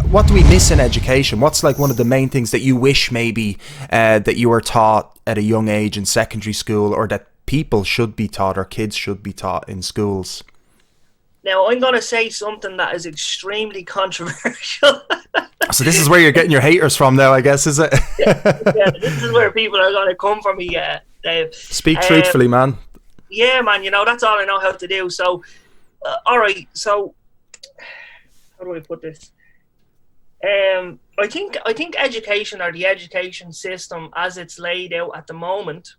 what do we miss in education? What's like one of the main things that you wish maybe that you were taught at a young age in secondary school, or that people should be taught, or kids should be taught in schools? Now, I'm going to say something that is extremely controversial. So this is where you're getting your haters from now, I guess, is it? Yeah, this is where people are going to come for me, Dave. Speak truthfully, man. Yeah, man, that's all I know how to do. So, all right, so how do I put this? I think education, or the education system as it's laid out at the moment,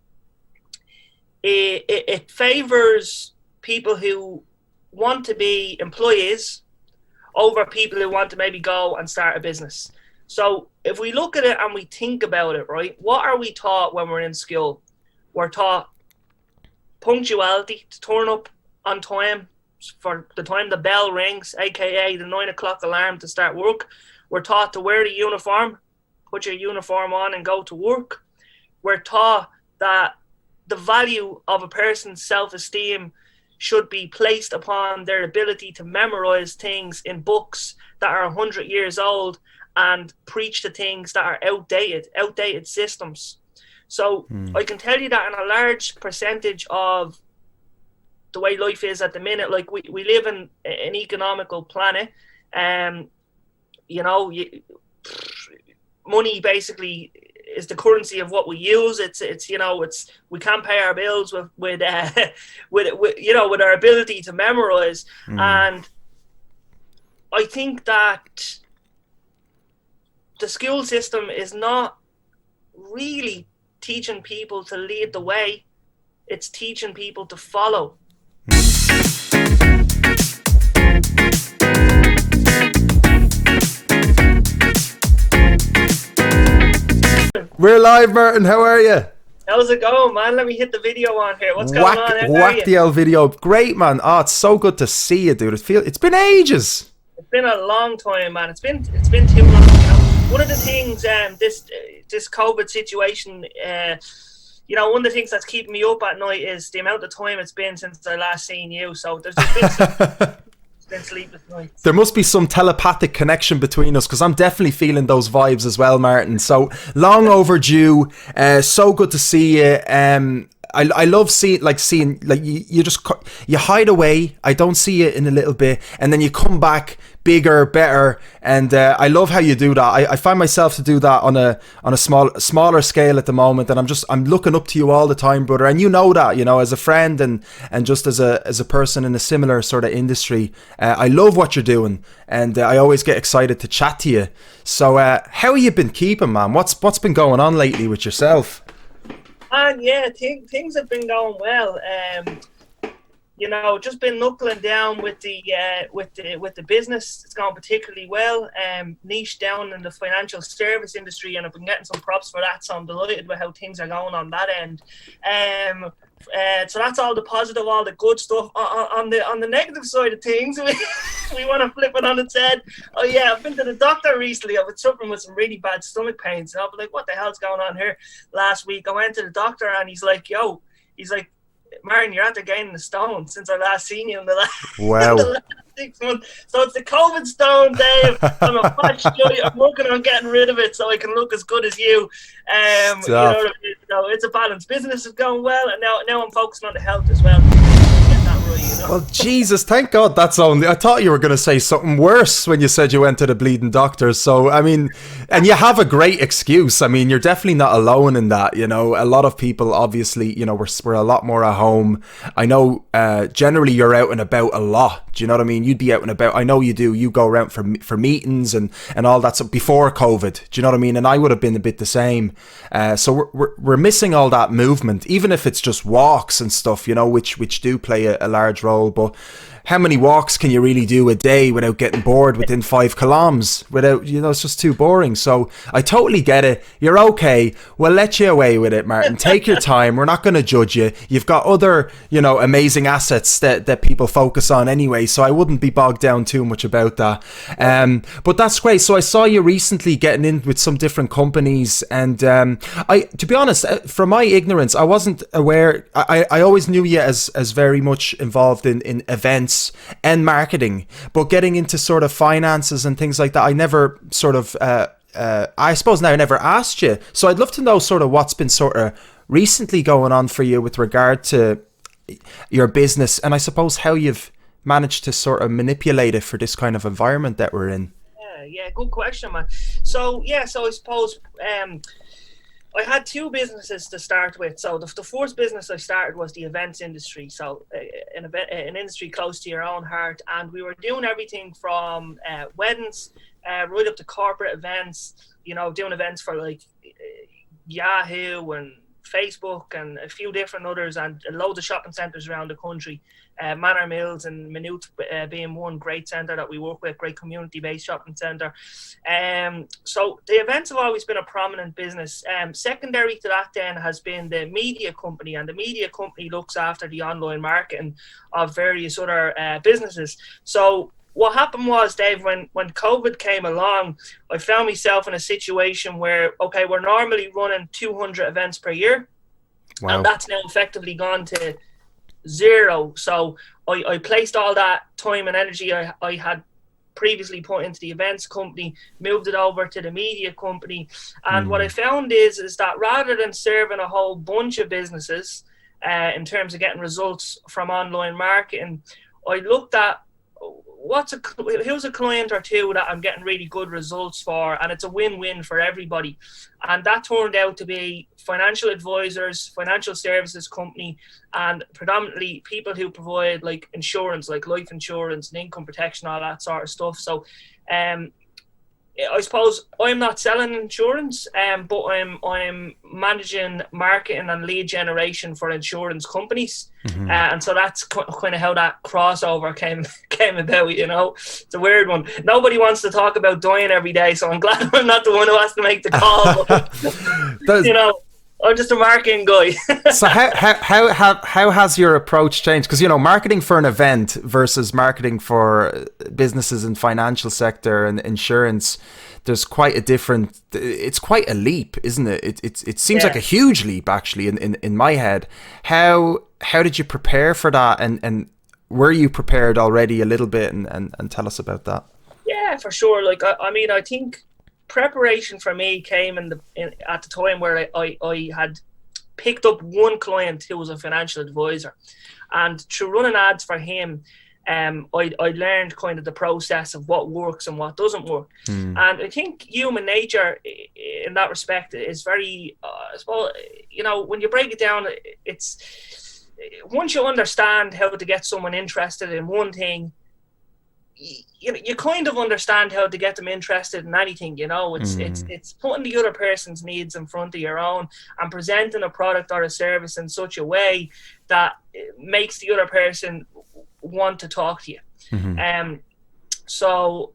it favors people who want to be employees over people who want to maybe go and start a business. So if we look at it and we think about it, right, what are we taught when we're in school? We're taught punctuality, to turn up on time for the time the bell rings, aka the 9 o'clock alarm to start work. We're taught to wear the uniform, put your uniform on and go to work. We're taught that the value of a person's self-esteem should be placed upon their ability to memorize things in books that are 100 years old and preach to things that are outdated systems. So I can tell you that in a large percentage of the way life is at the minute, like we live in an economical planet, money basically is the currency of what we use. It's we can't pay our bills with our ability to memorize. And I think that the school system is not really teaching people to lead the way. It's teaching people to follow. We're live, Martin. How are you? How's it going, man? Let me hit the video on here. What's going on? Whack the old video. Great, man. Oh, it's so good to see you, dude. It's been ages. It's been a long time, man. It's been too long. One of the things, this COVID situation, one of the things that's keeping me up at night is the amount of time it's been since I last seen you. So there's been sleepless nights. There must be some telepathic connection between us, because I'm definitely feeling those vibes as well, Martin. So long overdue. So good to see you. I love seeing you hide away. I don't see you in a little bit, and then you come back bigger, better, and I love how you do that. I find myself to do that on a smaller scale at the moment, and I'm looking up to you all the time, brother. And you know that, as a friend and just as a person in a similar sort of industry. I love what you're doing, and I always get excited to chat to you. So how have you been keeping, man? What's been going on lately with yourself? And yeah, things have been going well. Just been knuckling down with the business. It's going particularly well. Niche down in the financial service industry, and I've been getting some props for that. So I'm delighted with how things are going on that end. So that's all the positive, all the good stuff. On the negative side of things, we want to flip it on its head. Oh yeah, I've been to the doctor recently. I've been suffering with some really bad stomach pains. And I'll be like, what the hell's going on here? Last week I went to the doctor, and he's like, Martin, you're after gaining the stone since I last seen you in the last, wow. in the last 6 months. So it's the COVID stone, Dave. I'm a patch. I'm working on getting rid of it so I can look as good as you. You know what I mean? So it's a balance. Business is going well, and now I'm focusing on the health as well. Well, Jesus, thank God that's only... I thought you were going to say something worse when you said you went to the bleeding doctor. So, I mean, and you have a great excuse. I mean, you're definitely not alone in that, A lot of people, obviously, we're a lot more at home. I know generally you're out and about a lot. Do you know what I mean? You'd be out and about. I know you do. You go around for meetings and all that. So before COVID, do you know what I mean? And I would have been a bit the same. So we're missing all that movement, even if it's just walks and stuff, which do play a large role. But how many walks can you really do a day without getting bored within 5 kilometers? Without, it's just too boring. So I totally get it. You're okay. We'll let you away with it, Martin. Take your time. We're not going to judge you. You've got other, amazing assets that people focus on anyway. So I wouldn't be bogged down too much about that. But that's great. So I saw you recently getting in with some different companies, and to be honest, from my ignorance, I wasn't aware. I always knew you as very much involved in events events and marketing, but getting into sort of finances and things like that, I never sort of, I suppose now I never asked you. So I'd love to know sort of what's been sort of recently going on for you with regard to your business, and I suppose how you've managed to sort of manipulate it for this kind of environment that we're in. Yeah, good question, man. So I suppose I had two businesses to start with. So the first business I started was the events industry. So an industry close to your own heart, and we were doing everything from weddings right up to corporate events. You know, doing events for like Yahoo and Facebook and a few different others, and loads of shopping centres around the country. Manor Mills and Maynooth being one great centre that we work with, great community-based shopping centre. So the events have always been a prominent business. Secondary to that then has been the media company, and the media company looks after the online marketing of various other businesses. So what happened was, Dave, when COVID came along, I found myself in a situation where, okay, we're normally running 200 events per year. Wow. And that's now effectively gone to zero. So I placed all that time and energy I had previously put into the events company, moved it over to the media company. And what I found is that rather than serving a whole bunch of businesses in terms of getting results from online marketing, I looked at who's a client or two that I'm getting really good results for, and it's a win-win for everybody. And that turned out to be financial advisors, financial services company, and predominantly people who provide like insurance, like life insurance and income protection, all that sort of stuff. So I suppose I'm not selling insurance, but I'm managing marketing and lead generation for insurance companies, and so that's kind of how that crossover came about. You know, it's a weird one. Nobody wants to talk about dying every day, so I'm glad I'm not the one who has to make the call. But, you know, I'm just a marketing guy. So how has your approach changed? Because, you know, marketing for an event versus marketing for businesses in financial sector and insurance, there's quite a different, it's quite a leap, isn't it? It seems like a huge leap, actually, in my head. How did you prepare for that? And were you prepared already a little bit? And tell us about that. Yeah, for sure. Like, I mean, I think preparation for me came at the time where I had picked up one client who was a financial advisor, and through running ads for him, I learned kind of the process of what works and what doesn't work. And I think human nature in that respect is very, well, you know, when you break it down, it's once you understand how to get someone interested in one thing, you kind of understand how to get them interested in anything. You know, it's putting the other person's needs in front of your own and presenting a product or a service in such a way that makes the other person want to talk to you. So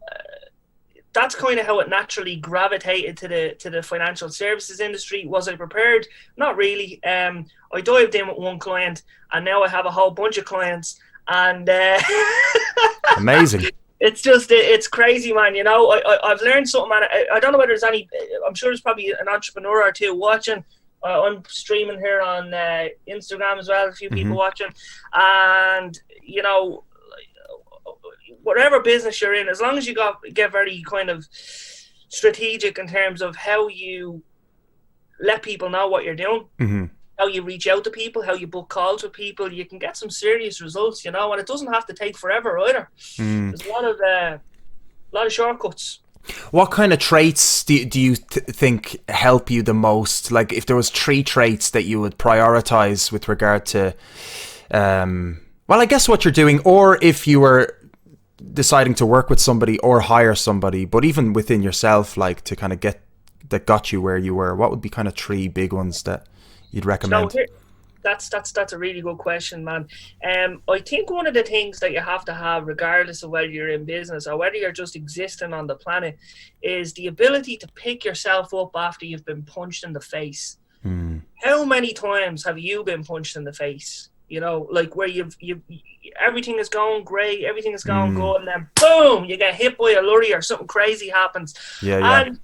that's kind of how it naturally gravitated to the financial services industry. Was I prepared? Not really. I dived in with one client, and now I have a whole bunch of clients. And amazing. It's crazy, man. You know, I've learned something, man. I don't know whether there's any, I'm sure there's probably an entrepreneur or two watching. I'm streaming here on Instagram as well, a few people watching. And, you know, whatever business you're in, as long as you get very kind of strategic in terms of how you let people know what you're doing, how you reach out to people, how you book calls with people, you can get some serious results, you know, and it doesn't have to take forever either. There's a lot of shortcuts. What kind of traits do you think help you the most? Like, if there was 3 traits that you would prioritize with regard to, well, I guess what you're doing, or if you were deciding to work with somebody or hire somebody, but even within yourself, like to kind of that got you where you were, what would be kind of 3 big ones that you'd recommend? So that's a really good question, man. I think one of the things that you have to have, regardless of whether you're in business or whether you're just existing on the planet, is the ability to pick yourself up after you've been punched in the face. How many times have you been punched in the face? You know, like where you've everything is going great, everything is going good, and then boom, you get hit by a lorry or something crazy happens. And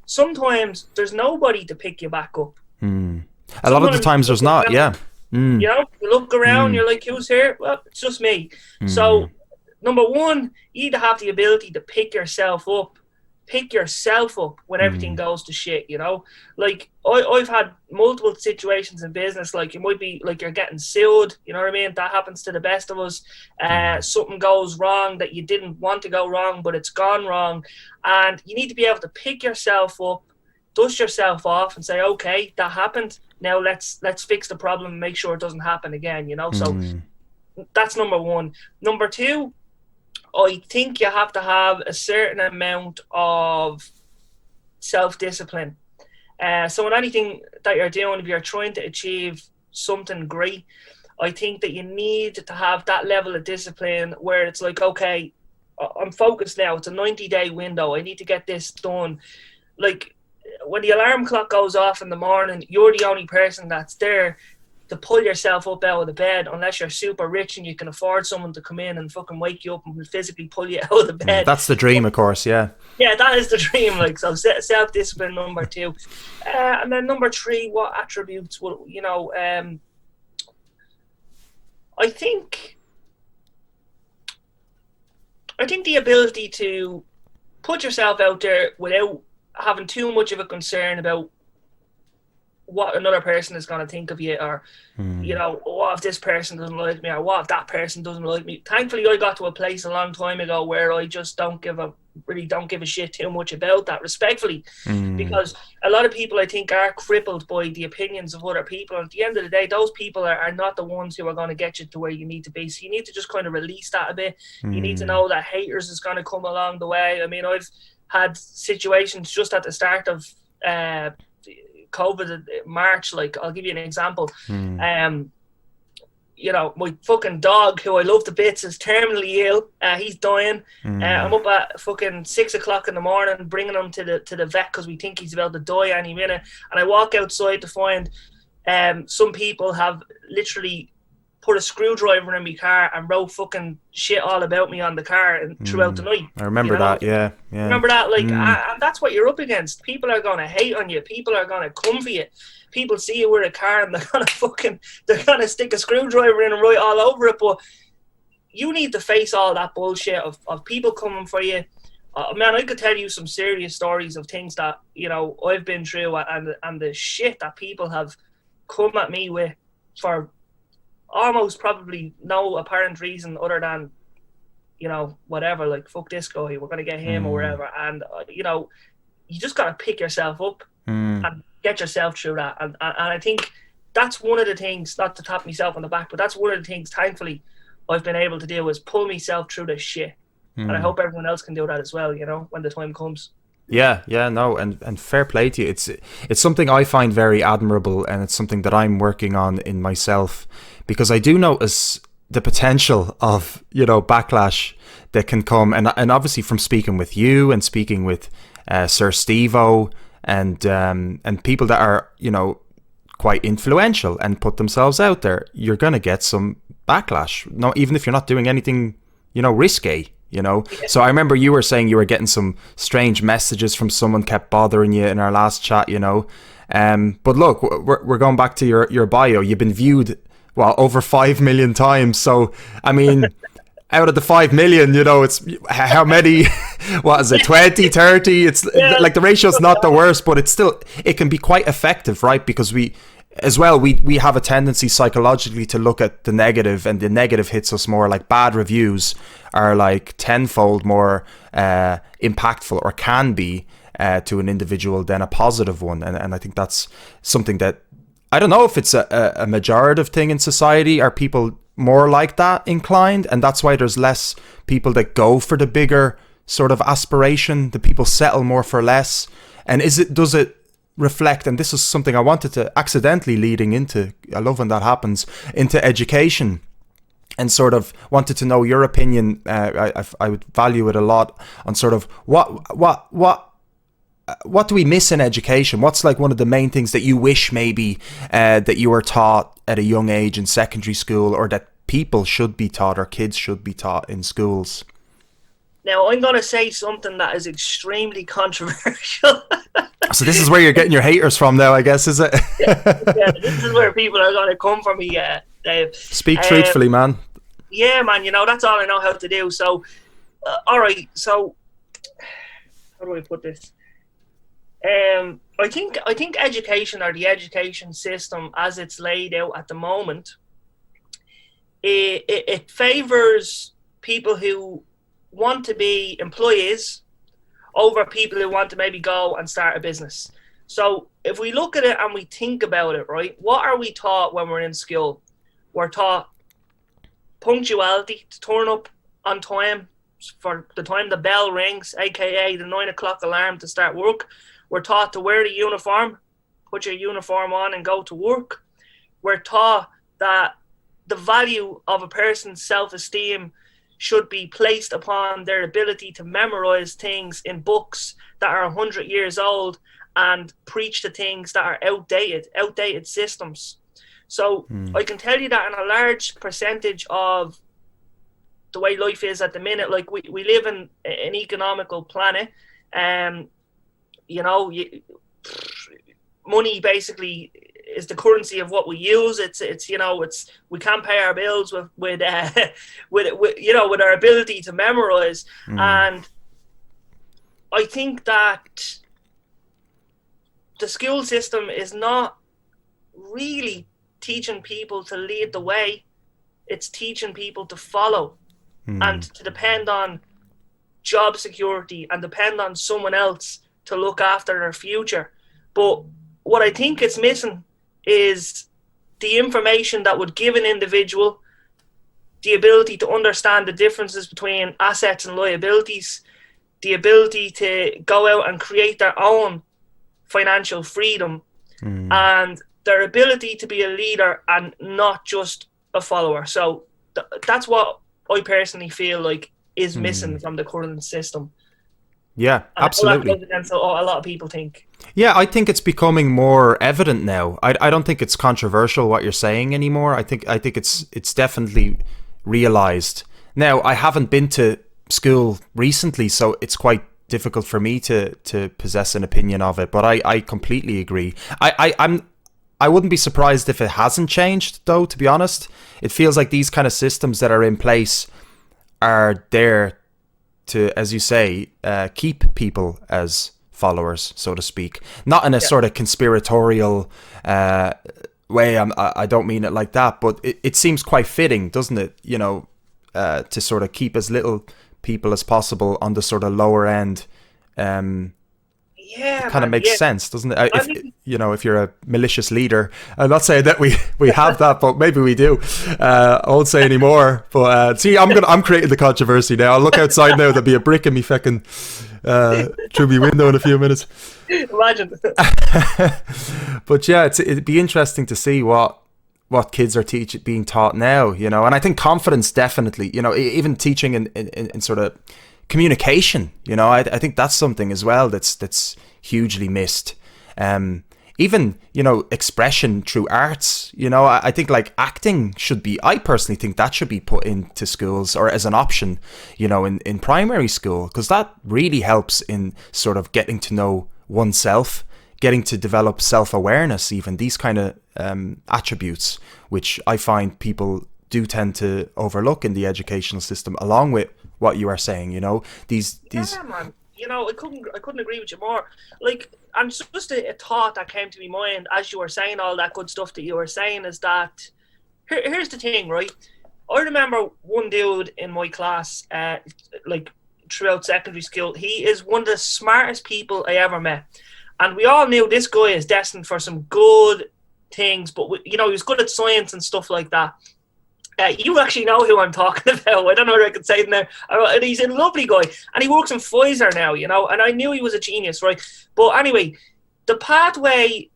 sometimes there's nobody to pick you back up. A lot of the times there's not, You know, you look around, you're like, who's here? Well, it's just me. So, number one, you need to have the ability to pick yourself up when everything goes to shit, you know? Like, I've had multiple situations in business, like, you might be, like, you're getting sued, you know what I mean? That happens to the best of us. Something goes wrong that you didn't want to go wrong, but it's gone wrong. And you need to be able to pick yourself up, dust yourself off and say, okay, that happened. Now let's fix the problem and make sure it doesn't happen again, you know? So that's number one. Number two, I think you have to have a certain amount of self-discipline. So in anything that you're doing, if you're trying to achieve something great, I think that you need to have that level of discipline where it's like, okay, I'm focused now. It's a 90-day window. I need to get this done. Like, when the alarm clock goes off in the morning, you're the only person that's there to pull yourself up out of the bed, unless you're super rich and you can afford someone to come in and fucking wake you up and physically pull you out of the bed. That's the dream, of course, yeah. Yeah, that is the dream. Like, so self-discipline, number two. And then number three, what attributes will, you know, I think the ability to put yourself out there without having too much of a concern about what another person is going to think of you, or you know, what if this person doesn't like me, or what if that person doesn't like me. Thankfully, I got to a place a long time ago where I just don't give a shit too much about that, respectfully, because a lot of people, I think, are crippled by the opinions of other people. And at the end of the day, those people are not the ones who are going to get you to where you need to be. So you need to just kind of release that a bit. You need to know that haters is going to come along the way. I mean, I've had situations just at the start of COVID, March, like, I'll give you an example. You know, my fucking dog, who I love to bits, is terminally ill. He's dying. I'm up at fucking 6 o'clock in the morning, bringing him to the vet because we think he's about to die any minute. And I walk outside to find some people have literally put a screwdriver in my car and wrote fucking shit all about me on the car and throughout the night. I remember, you know? That, yeah. Remember that? Like, and that's what you're up against. People are going to hate on you. People are going to come for you. People see you with a car and they're going to stick a screwdriver in and write all over it. But you need to face all that bullshit of people coming for you. Man, I could tell you some serious stories of things that, you know, I've been through, and the shit that people have come at me with for almost probably no apparent reason other than, you know, whatever, like, fuck this guy, we're going to get him or whatever. And, you know, you just got to pick yourself up and get yourself through that. And I think that's one of the things, not to tap myself on the back, but that's one of the things, thankfully, I've been able to do, is pull myself through this shit. And I hope everyone else can do that as well, you know, when the time comes. Yeah, no, and fair play to you. It's something I find very admirable, and it's something that I'm working on in myself, because I do notice the potential of, you know, backlash that can come, and obviously from speaking with you and speaking with Sir Steve-O and people that are, you know, quite influential and put themselves out there, you're gonna get some backlash. No, even if you're not doing anything, you know, risque. You know, so I remember you were saying you were getting some strange messages from someone kept bothering you in our last chat, you know. But look, we're going back to your bio. You've been viewed, well, over 5 million times. So, I mean, out of the 5 million, you know, it's how many, what is it, 20, 30? It's like the ratio's not the worst, but it's still, it can be quite effective, right? Because we have a tendency psychologically to look at the negative, and the negative hits us more. Like, bad reviews are like tenfold more impactful, or can be, to an individual than a positive one. And I think that's something that, I don't know if it's a majorative thing in society. Are people more like that inclined? And that's why there's less people that go for the bigger sort of aspiration. The people settle more for less. And does it reflect, and this is something I wanted to accidentally leading into, I love when that happens, into education, and sort of wanted to know your opinion. I would value it a lot on sort of what do we miss in education? What's like one of the main things that you wish maybe that you were taught at a young age in secondary school, or that people should be taught, or kids should be taught in schools? Now, I'm going to say something that is extremely controversial. So this is where you're getting your haters from now, I guess, is it? Yeah, this is where people are going to come for me, Dave. Speak truthfully, man. Yeah, man, that's all I know how to do. So, all right, so how do I put this? I think education, or the education system as it's laid out at the moment, it favors people who want to be employees over people who want to maybe go and start a business. So if we look at it and we think about it, right, what are we taught when we're in school? We're taught punctuality, to turn up on time for the time the bell rings, aka the 9 o'clock alarm to start work. We're taught to wear the uniform, put your uniform on and go to work. We're taught that the value of a person's self-esteem should be placed upon their ability to memorize things in books that are 100 years old and preach to things that are outdated systems. So I can tell you that in a large percentage of the way life is at the minute, like we live in an economical planet, money basically is the currency of what we use. It's we can't pay our bills with our ability to memorize. And I think that the school system is not really teaching people to lead the way. It's teaching people to follow and to depend on job security and depend on someone else to look after their future. But what I think it's missing is the information that would give an individual the ability to understand the differences between assets and liabilities, the ability to go out and create their own financial freedom, and their ability to be a leader and not just a follower. So that's what I personally feel like is missing from the current system. Yeah, absolutely. That goes against what a lot of people think. Yeah, I think it's becoming more evident now. I don't think it's controversial what you're saying anymore. I think it's definitely realized. Now, I haven't been to school recently, so it's quite difficult for me to possess an opinion of it, but I completely agree. I wouldn't be surprised if it hasn't changed, though, to be honest. It feels like these kind of systems that are in place are there to, as you say, keep people as followers, so to speak. Not in a sort of conspiratorial way. I don't mean it like that, but it seems quite fitting, doesn't it? To sort of keep as little people as possible on the sort of lower end. It kind of makes sense, doesn't it? If you're a malicious leader, I'm not saying that we have that, but maybe we do. I won't say any more. But see, I'm creating the controversy now. I'll look outside now. There'll be a brick in me fucking through my window in a few minutes. Imagine. But yeah, it'd be interesting to see what kids are being taught now. And I think confidence definitely. Even teaching in sort of communication, I think that's something as well that's hugely missed. Even expression through arts. I think like acting I personally think that should be put into schools or as an option, in primary school, because that really helps in sort of getting to know oneself, getting to develop self-awareness, even these kind of attributes, which I find people do tend to overlook in the educational system, along with what you are saying. These. Yeah, man. I couldn't agree with you more. Like, and just a thought that came to my mind as you were saying all that good stuff that you were saying is that here's the thing, right? I remember one dude in my class, like throughout secondary school. He is one of the smartest people I ever met, and we all knew this guy is destined for some good things. But he was good at science and stuff like that. You actually know who I'm talking about. I don't know whether I could say it now. And he's a lovely guy. And he works in Pfizer now, and I knew he was a genius, right? But anyway, the pathway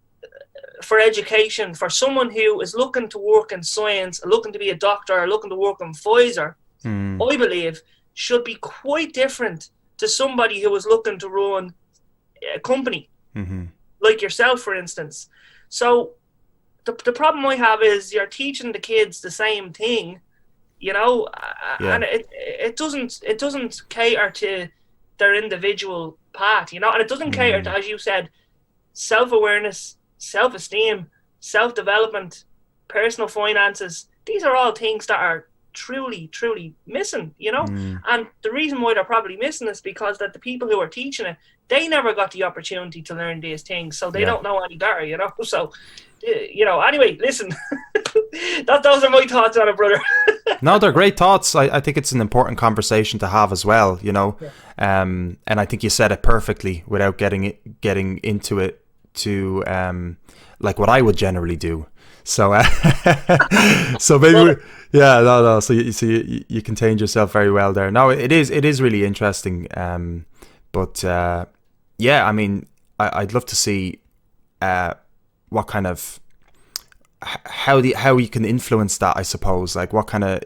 for education for someone who is looking to work in science, looking to be a doctor, or looking to work in Pfizer, I believe, should be quite different to somebody who is looking to run a company, like yourself, for instance. So the problem I have is you're teaching the kids the same thing, you know, Yeah. and it doesn't cater to their individual path, you know, and it doesn't cater to, Mm. as you said, self-awareness, self-esteem, self-development, personal finances. These are all things that are truly missing, you know. Mm. And the reason why they're probably missing is because that the people who are teaching it, they never got the opportunity to learn these things, so they Yeah. don't know any better, you know. So, you know. Anyway, listen, those are my thoughts on it, brother. No, they're great thoughts. I think it's an important conversation to have as well, you know. Yeah. And I think you said it perfectly without getting into it to like what I would generally do. So so maybe Love it. yeah, no. So you contained yourself very well there. No, it is really interesting. But yeah, I mean, I'd love to see what kind of how you can influence that, I suppose. Like what kind of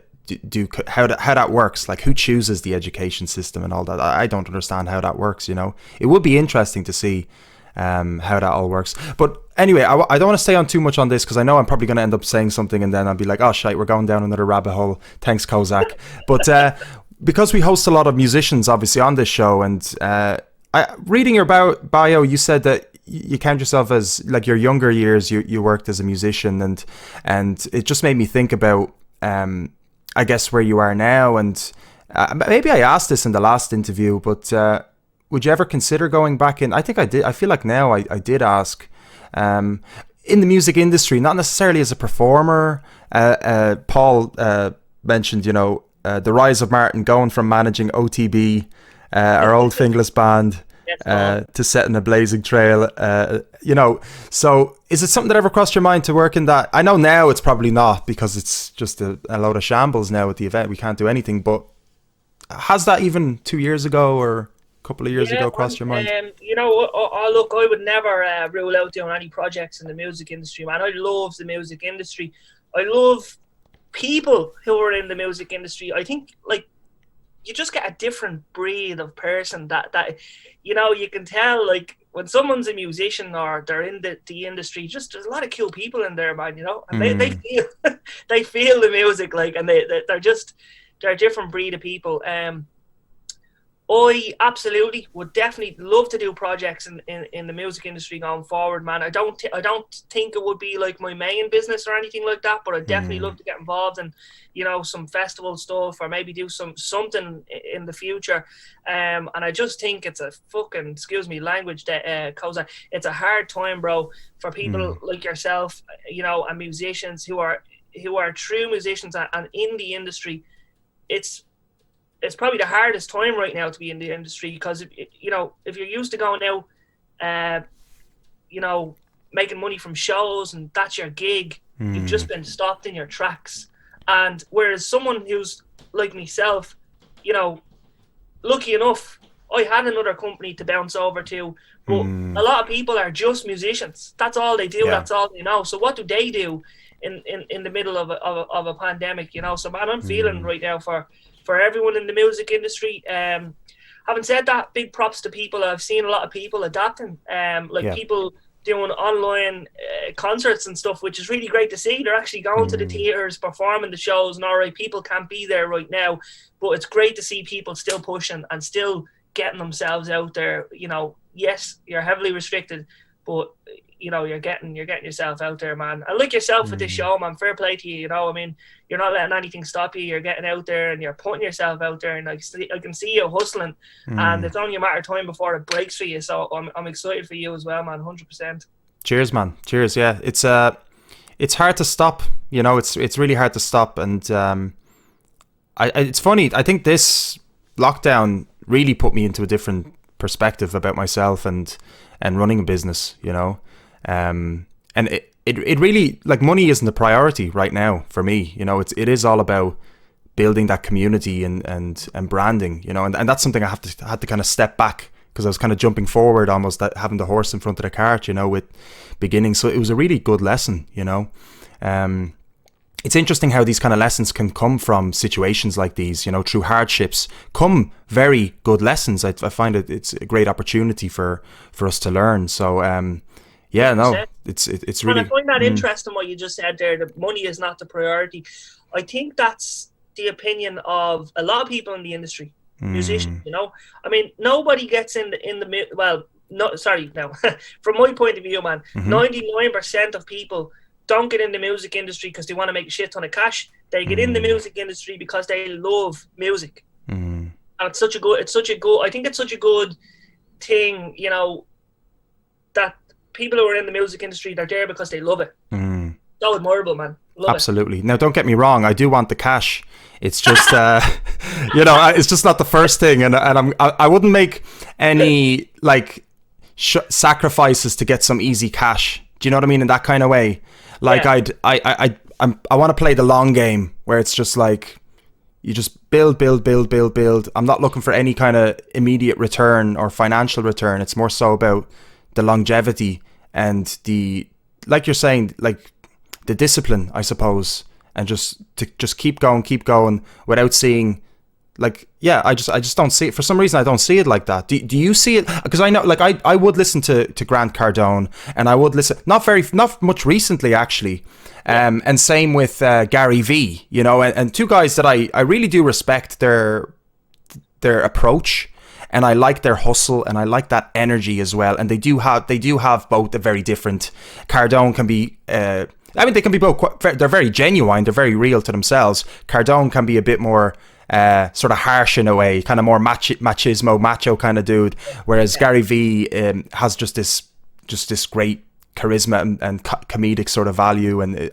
how that works, like who chooses the education system and all that. I don't understand how that works, you know. It would be interesting to see how that all works. But anyway, I don't want to stay on too much on this because I know I'm probably going to end up saying something and then I'll be like, oh shite, we're going down another rabbit hole. Thanks, Kozak. But because we host a lot of musicians obviously on this show, and reading your bio, you said that you count yourself as, like, your younger years you worked as a musician, and it just made me think about I guess where you are now. And maybe I asked this in the last interview, but would you ever consider going back in? I think I did. I feel like now I did ask in the music industry, not necessarily as a performer. Paul mentioned, you know, the rise of Martin going from managing OTB, our old Fingless band, to setting a blazing trail, you know. So is it something that ever crossed your mind to work in that? I know now it's probably not, because it's just a load of shambles now at the event. We can't do anything. But has that even 2 years ago or a couple of years Yeah, ago crossed your mind? you know, look, I would never rule out doing any projects in the music industry, man. I love the music industry. I love people who are in the music industry. I think, like, you just get a different breed of person that you know, you can tell, like, when someone's a musician or they're in the industry, just there's a lot of cool people in there, man, you know, and they Mm, feel they feel the music, like, and they're a different breed of people. I absolutely would definitely love to do projects in the music industry going forward, man. I don't think it would be like my main business or anything like that, but I'd definitely mm, love to get involved in, you know, some festival stuff, or maybe do something in the future. And I just think it's a fucking, excuse me language, that Koza, it's a hard time, bro, for people mm, like yourself, you know, and musicians who are true musicians and in the industry. It's probably the hardest time right now to be in the industry, because you know, if you're used to going out, you know, making money from shows and that's your gig, you've just mm, been stopped in your tracks. And whereas someone who's like myself, you know, lucky enough, I had another company to bounce over to, but a mm. lot of people are just musicians. That's all they do. Yeah. That's all they know. So what do they do in the middle of a pandemic? You know, so man, I'm feeling Mm, right now for everyone in the music industry. Having said that, big props to people. I've seen a lot of people adapting, like yeah. people doing online concerts and stuff, which is really great to see. They're actually going to the Mm, theaters, performing the shows, and all right, people can't be there right now, but it's great to see people still pushing and still getting themselves out there. You know, yes, you're heavily restricted, but you know, you're getting yourself out there, man. And like yourself with this mm, show, man, fair play to you. You know, I mean, you're not letting anything stop you. You're getting out there and you're putting yourself out there, and I can see you hustling, and mm. it's only a matter of time before it breaks for you. So I'm excited for you as well, man. 100%. Cheers, man. Cheers. Yeah, it's hard to stop. You know, it's really hard to stop. And it's funny. I think this lockdown really put me into a different perspective about myself and running a business. You know, and it really, like, money isn't a priority right now for me. You know, it is all about building that community and branding. You know, and that's something I had to kind of step back, because I was kind of jumping forward, almost having the horse in front of the cart, you know, with beginning. So it was a really good lesson, you know. It's interesting how these kind of lessons can come from situations like these, you know, through hardships come very good lessons. I find it's a great opportunity for us to learn. So, yeah, no, 100%. it's And I really, find that interesting what you just said there. That money is not the priority. I think that's the opinion of a lot of people in the industry, musicians. I mean, nobody gets in the well. No, sorry, no. From my point of view, man, 99% of people don't get in the music industry because they want to make a shit ton of cash. They get in the music industry because they love music, and it's such a good. I think it's such a good thing, that people who are in the music industry, they're there because they love it. So admirable, man. Love Absolutely. Now, don't get me wrong. I do want the cash. It's just, it's just not the first thing, and I wouldn't make any sacrifices to get some easy cash. Do you know what I mean? In that kind of way, I want to play the long game where it's just like you just build. I'm not looking for any kind of immediate return or financial return. It's more so about the longevity and like you're saying, like the discipline, I suppose, and just keep going without seeing. I just don't see it. For some reason, I don't see it like that. Do you see it? Because I know, I would listen to Grant Cardone, and I would listen, not much recently, actually. And same with Gary V, and two guys that I really do respect their approach, and I like their hustle, and I like that energy as well. And they do have both a very different. Cardone can be, they can be both. They're very genuine. They're very real to themselves. Cardone can be a bit more sort of harsh in a way, kind of more macho kind of dude, whereas Gary V has just this great charisma and comedic sort of value, and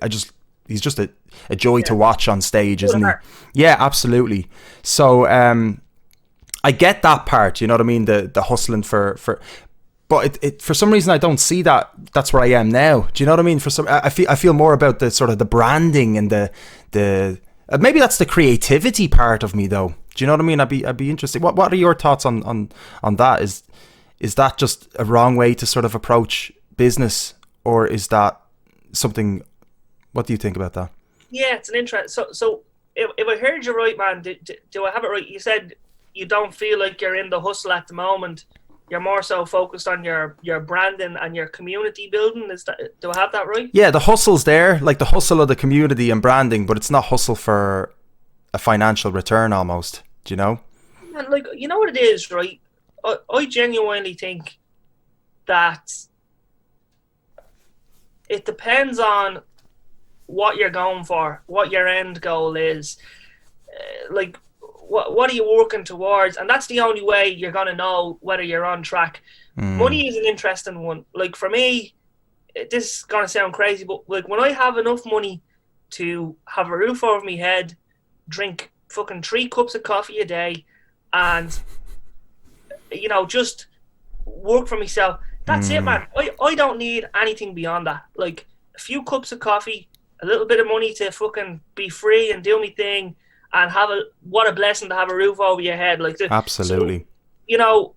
he's just a joy to watch on stage, isn't he? Yeah, absolutely. So I get that part, you know what I mean, the hustling for but it for some reason I don't see that. That's where I am now. Do you know what I mean? I feel more about the sort of the branding and the maybe that's the creativity part of me, though. Do you know what I mean? I'd be interested. What are your thoughts on that? Is that just a wrong way to sort of approach business, or is that something? What do you think about that? Yeah, it's an interest. So if I heard you right, man, do I have it right? You said you don't feel like you're in the hustle at the moment. You're more so focused on your branding and your community building. Do I have that right? Yeah, the hustle's there, like the hustle of the community and branding, but it's not hustle for a financial return almost. Do you know? And you know what it is, right? I genuinely think that it depends on what you're going for, what your end goal is. What are you working towards? And that's the only way you're going to know whether you're on track. Money is an interesting one. Like for me, this is going to sound crazy, but when I have enough money to have a roof over my head, drink fucking 3 cups of coffee a day, and just work for myself, that's it, man. I don't need anything beyond that. Like a few cups of coffee, a little bit of money to fucking be free and do my thing, and what a blessing to have a roof over your head. Absolutely. So,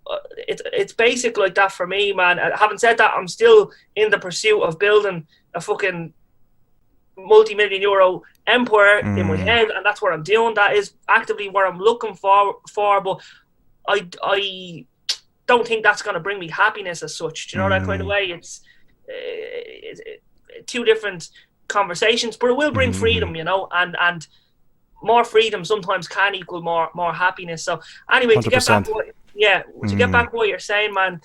it's basic like that for me, man. Having said that, I'm still in the pursuit of building a fucking multi-million euro empire in my head, and that's what I'm doing. That is actively what I'm looking for. But I don't think that's going to bring me happiness as such. Do you know that kind of way? It's two different conversations, but it will bring freedom, and more freedom sometimes can equal more happiness. So anyway, 100%. To get back to what you're saying, man,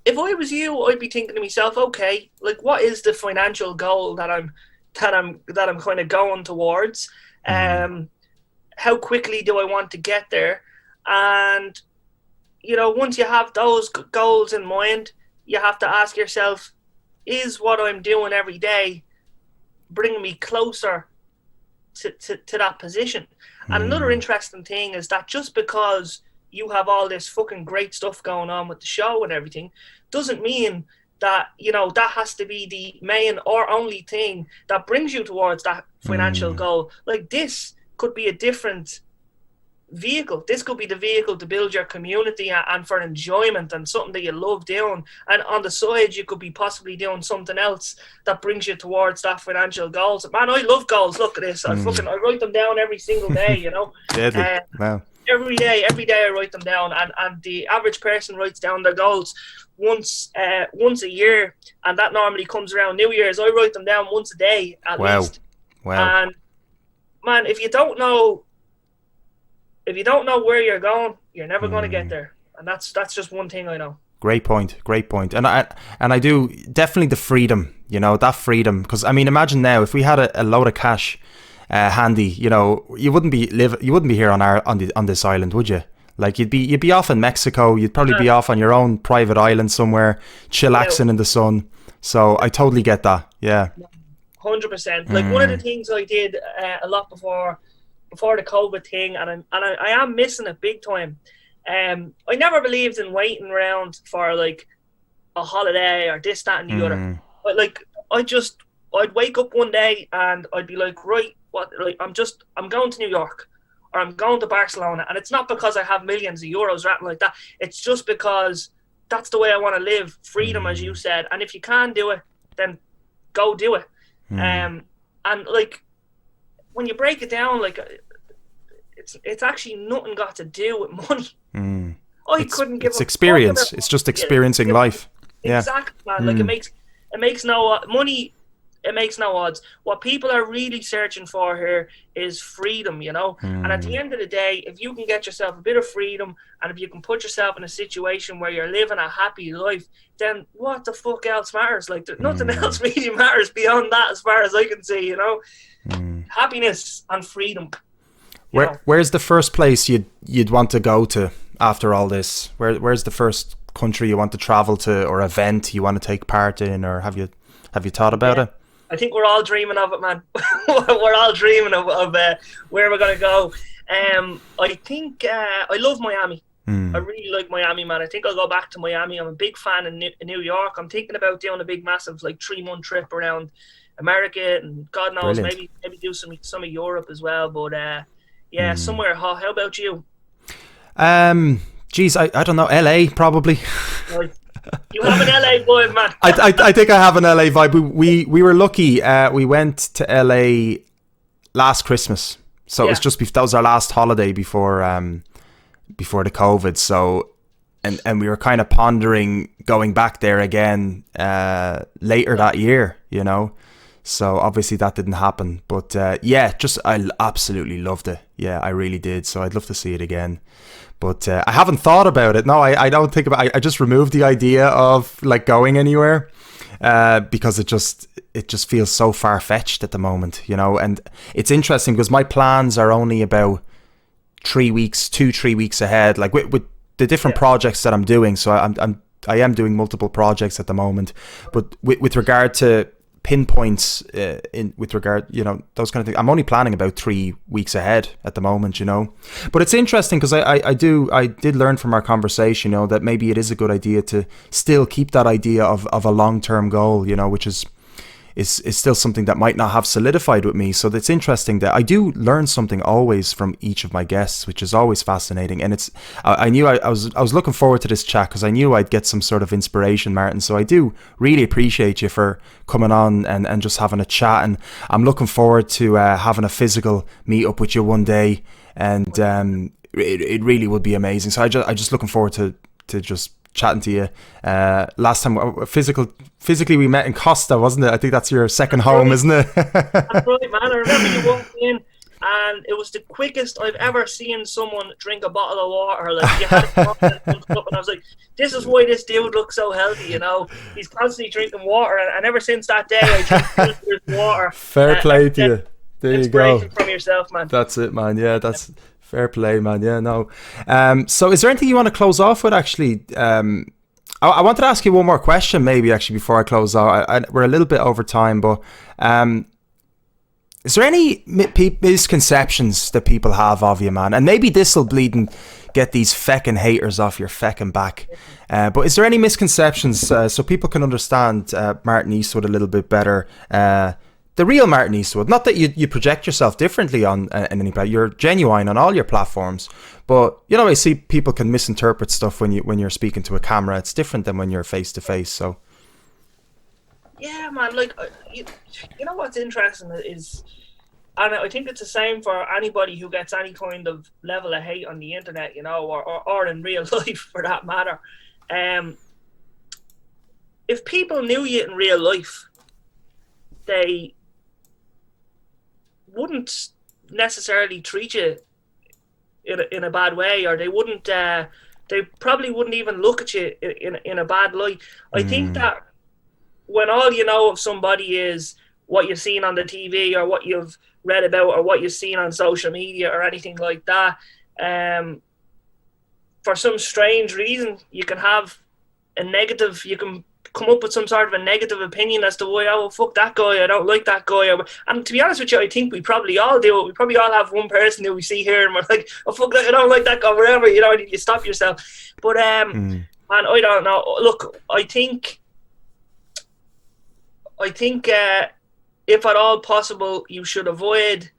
if I was you, I'd be thinking to myself, okay, what is the financial goal that I'm kind of going towards? How quickly do I want to get there? And once you have those goals in mind, you have to ask yourself, is what I'm doing every day bringing me closer to that position? And another interesting thing is that just because you have all this fucking great stuff going on with the show and everything doesn't mean that that has to be the main or only thing that brings you towards that financial goal. This could be a different vehicle. This could be the vehicle to build your community and for enjoyment and something that you love doing, and on the side you could be possibly doing something else that brings you towards that financial goals. Man, I love goals. Look at this. I write them down every single day. Deadly. Wow. Every day I write them down, and the average person writes down their goals once a year, and that normally comes around New Year's. I write them down once a day at least. Wow. And man, if you don't know where you're going, you're never going to get there. And that's just one thing I know. Great point. And I do definitely the freedom, that freedom. Because I mean, imagine now if we had a load of cash handy, you wouldn't be here on this island, would you? Like you'd be off in Mexico. You'd probably be off on your own private island somewhere, chillaxing in the sun. So I totally get that. Yeah. 100%. Like one of the things I did a lot before the COVID thing, and I am missing it big time. I never believed in waiting around for like a holiday or this, that, and the other. But like I'd wake up one day and I'd be like, right, what? Like I'm going to New York or I'm going to Barcelona, and it's not because I have millions of euros or anything like that. It's just because that's the way I want to live. Freedom, as you said, and if you can do it, then go do it. And like when you break it down, like it's actually nothing got to do with money. Couldn't give it's experience. It's just experiencing life. Exactly, man. Like it makes no money. It makes no odds. What people are really searching for here is freedom, And at the end of the day, if you can get yourself a bit of freedom, and if you can put yourself in a situation where you're living a happy life, then what the fuck else matters? Like nothing else really matters beyond that, as far as I can see. Happiness and freedom. Where's the first place you'd want to go to after all this? Where's the first country you want to travel to, or event you want to take part in, or have you thought about it? I think we're all dreaming of it, man. We're all dreaming of where we're gonna go. I think I love Miami. I really like Miami, man. I think I'll go back to Miami. I'm a big fan in New York. I'm thinking about doing a big, massive, like 3-month trip around America, and God knows, maybe do some of Europe as well. But somewhere hot. How about you? Geez, I don't know. LA probably. Right. You have an LA vibe, man. I think I have an LA vibe. We were lucky. We went to LA last Christmas, so it was that was our last holiday before the COVID. So, and we were kind of pondering going back there again later that year. So obviously that didn't happen. But I absolutely loved it. Yeah, I really did. So I'd love to see it again. But I haven't thought about it. No, I don't think about. I just removed the idea of like going anywhere because it just feels so far fetched at the moment, And it's interesting because my plans are only about 3 weeks ahead. Like with the different projects that I'm doing. So I am doing multiple projects at the moment. But with regard to pinpoints with regard, those kind of things, I'm only planning about 3 weeks ahead at the moment, But it's interesting because I did learn from our conversation, that maybe it is a good idea to still keep that idea of a long-term goal, which is still something that might not have solidified with me. So it's interesting that I do learn something always from each of my guests, which is always fascinating. And I knew I was looking forward to this chat because I knew I'd get some sort of inspiration, Martin. So I do really appreciate you for coming on and just having a chat. And I'm looking forward to having a physical meet up with you one day. And it really would be amazing. So I just looking forward to just chatting to you. Last time physically we met in Costa, wasn't it? I think that's your second home, isn't it? That's right, man. I remember you walked in and it was the quickest I've ever seen someone drink a bottle of water. Like you had a and I was like, this is why this dude looks so healthy, He's constantly drinking water, and ever since that day I drink water. Fair play to you. There you go. From yourself, man. That's it, man. Yeah, that's fair play, man. Yeah, no. So is there anything you want to close off with, actually? I wanted to ask you one more question, maybe, actually, before I close out. We're a little bit over time, but is there any misconceptions that people have of you, man? And maybe this will bleed and get these feckin' haters off your feckin' back. But is there any misconceptions so people can understand Martin Eastwood a little bit better? The real Martin Eastwood. Not that you project yourself differently on any platform. You're genuine on all your platforms. But I see people can misinterpret stuff when you're speaking to a camera. It's different than when you're face to face. So. Yeah, man. Like you know what's interesting is, and I think it's the same for anybody who gets any kind of level of hate on the internet, or in real life for that matter. If people knew you in real life, they wouldn't necessarily treat you in a bad way, or they wouldn't. They probably wouldn't even look at you in a bad light. I think that when all you know of somebody is what you've seen on the TV or what you've read about or what you've seen on social media or anything like that, for some strange reason, you can have a negative, you can come up with some sort of a negative opinion as to why, oh, fuck that guy, I don't like that guy. And to be honest with you, I think we probably all do. We probably all have one person who we see here and we're like, oh, fuck that, I don't like that guy, whatever, you know, you stop yourself. But, man, I don't know. Look, I think if at all possible, you should avoid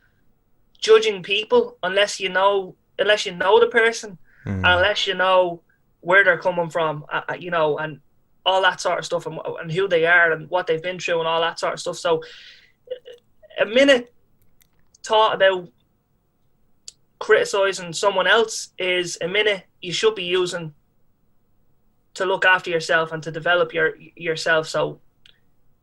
judging people unless you know the person, unless you know where they're coming from, you know, and all that sort of stuff, and who they are and what they've been through and all that sort of stuff. So a minute thought about criticizing someone else is a minute you should be using to look after yourself and to develop yourself. So,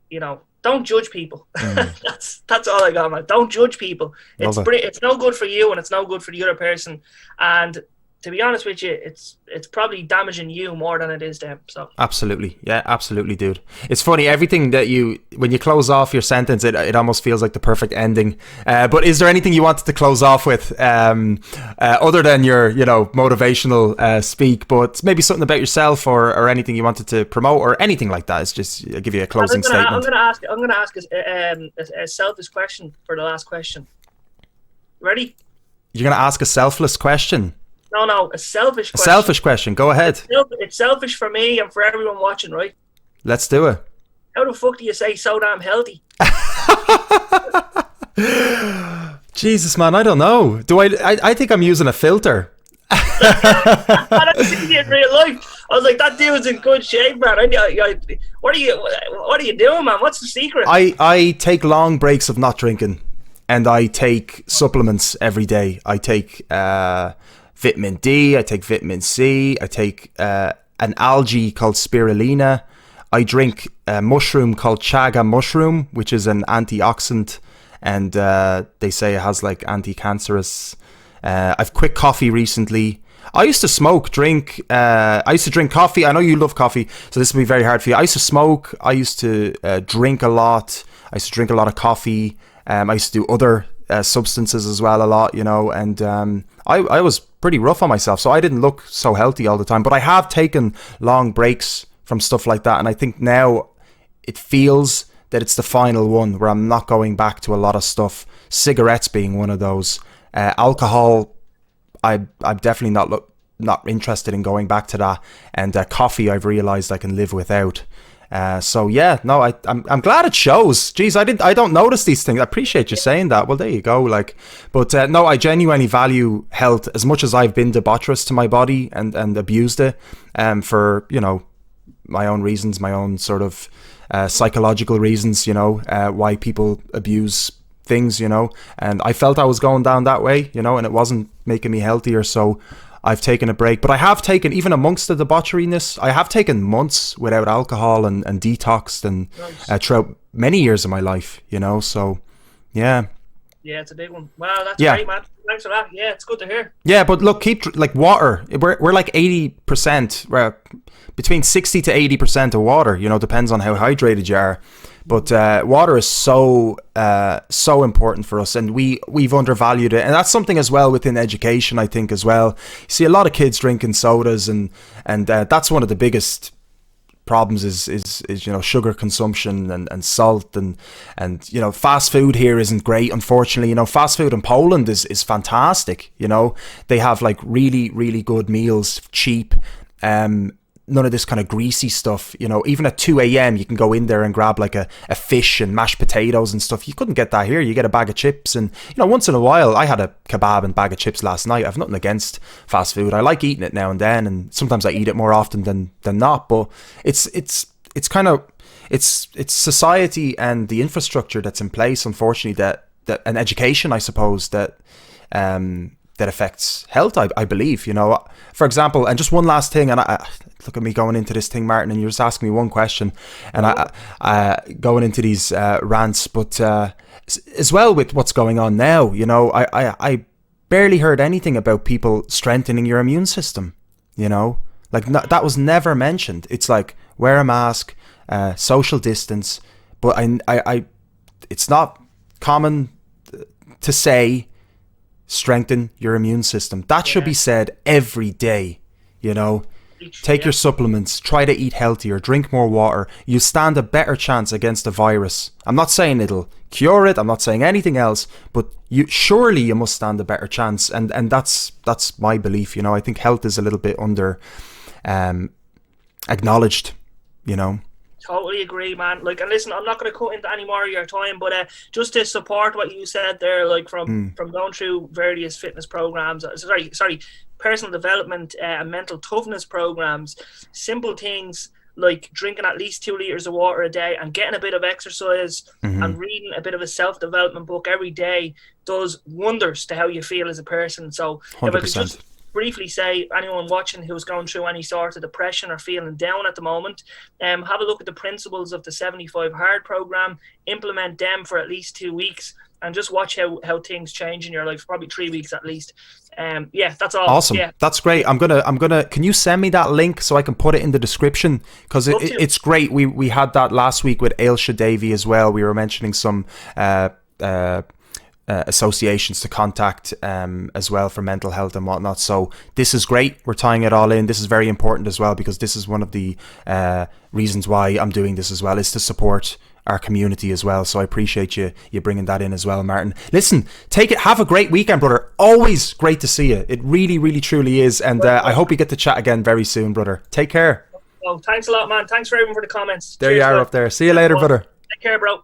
you know, don't judge people. That's all I got, man. Don't judge people. It's no good for you and it's no good for the other person. And to be honest with you, it's probably damaging you more than it is them. So absolutely, yeah, absolutely, dude. It's funny, everything that when you close off your sentence, it almost feels like the perfect ending. But is there anything you wanted to close off with, other than your, you know, motivational speak? But maybe something about yourself or anything you wanted to promote or anything like that. It's just I'll give you a closing statement. I'm gonna ask a selfish question for the last question. Ready? You're gonna ask a selfless question. No, a selfish question. A selfish question. Go ahead. It's selfish for me and for everyone watching, right? Let's do it. How the fuck do you say so damn healthy? Jesus, man, I don't know. I think I'm using a filter. I see it in real life. I was like, that dude's in good shape, man. What are you doing, man? What's the secret? I take long breaks of not drinking, and I take supplements every day. I take vitamin D, I take vitamin C, I take an algae called spirulina. I drink a mushroom called chaga mushroom, which is an antioxidant, and they say it has like anti-cancerous. I've quit coffee recently. I used to drink coffee. I know you love coffee, so this will be very hard for you. I used to smoke. I used to drink a lot. I used to drink a lot of coffee. I used to do other substances as well a lot, you know, and I was pretty rough on myself, so I didn't look so healthy all the time, but I have taken long breaks from stuff like that, and I think now it feels that it's the final one where I'm not going back to a lot of stuff, cigarettes being one of those. Alcohol, I'm definitely not interested in going back to that, and coffee I've realized I can live without. So yeah, no, I'm glad it shows. Jeez, I don't notice these things. I appreciate you saying that. Well, there you go. Like, but no, I genuinely value health as much as I've been debaucherous to my body and abused it, for, you know, my own reasons, my own sort of psychological reasons, you know, why people abuse things, you know, and I felt I was going down that way, you know, and it wasn't making me healthier. So I've taken a break, but I have taken, even amongst the debaucheriness, I have taken months without alcohol and detoxed and throughout many years of my life, you know, so yeah. Yeah, it's a big one. Wow, that's great, man. Thanks for that. Yeah, it's good to hear. Yeah, but look, keep, like, water, we're like 80%, we're between 60 to 80% of water, you know, depends on how hydrated you are. But water is so important for us, and we've undervalued it, and that's something as well within education, I think, as well. You see a lot of kids drinking sodas, and that's one of the biggest problems is you know, sugar consumption and salt and you know, fast food here isn't great, unfortunately. You know, fast food in Poland is fantastic. You know, they have like really, really good meals, cheap. None of this kind of greasy stuff, you know. Even at 2 a.m. you can go in there and grab like a fish and mashed potatoes and stuff. You couldn't get that here. You get a bag of chips, and, you know, once in a while, I had a kebab and bag of chips last night. I've nothing against fast food. I like eating it now and then, and sometimes I eat it more often than not. But it's kind of it's society and the infrastructure that's in place, unfortunately, that and education, I suppose, that affects health, I believe, you know. For example, and just one last thing, and look at me going into this thing, Martin, and you're just asking me one question, and I going into these rants, but as well with what's going on now, you know, I barely heard anything about people strengthening your immune system, you know, like that was never mentioned. It's like wear a mask, social distance, but I it's not common to say strengthen your immune system. That should be said every day, you know. Take your supplements, try to eat healthier, drink more water. You stand a better chance against a virus. I'm not saying it'll cure it, I'm not saying anything else, but you must stand a better chance, and that's my belief, you know. I think health is a little bit under acknowledged, you know. Totally agree, man. Like, and listen, I'm not going to cut into any more of your time, but just to support what you said there, like from going through various fitness programs, sorry, personal development and mental toughness programs, simple things like drinking at least 2 liters of water a day and getting a bit of exercise and reading a bit of a self-development book every day does wonders to how you feel as a person. So 100%. If I could just briefly say, anyone watching who's going through any sort of depression or feeling down at the moment, have a look at the principles of the 75 Hard program, implement them for at least 2 weeks, and just watch how things change in your life, probably 3 weeks at least. That's all. Awesome. Yeah. That's great. I'm gonna can you send me that link so I can put it in the description, because it's great. We had that last week with Ailsha Davey as well. We were mentioning some associations to contact as well for mental health and whatnot. So this is great. We're tying it all in. This is very important as well, because this is one of the reasons why I'm doing this as well, is to support our community as well. So I appreciate you bringing that in as well, Martin. Listen, take it. Have a great weekend, brother. Always great to see you. It really, really, truly is. And I hope we get to chat again very soon, brother. Take care. Oh, thanks a lot, man. Thanks for everyone for the comments. There Cheers, you are, bro. Up there. See you later, brother. Take care, bro.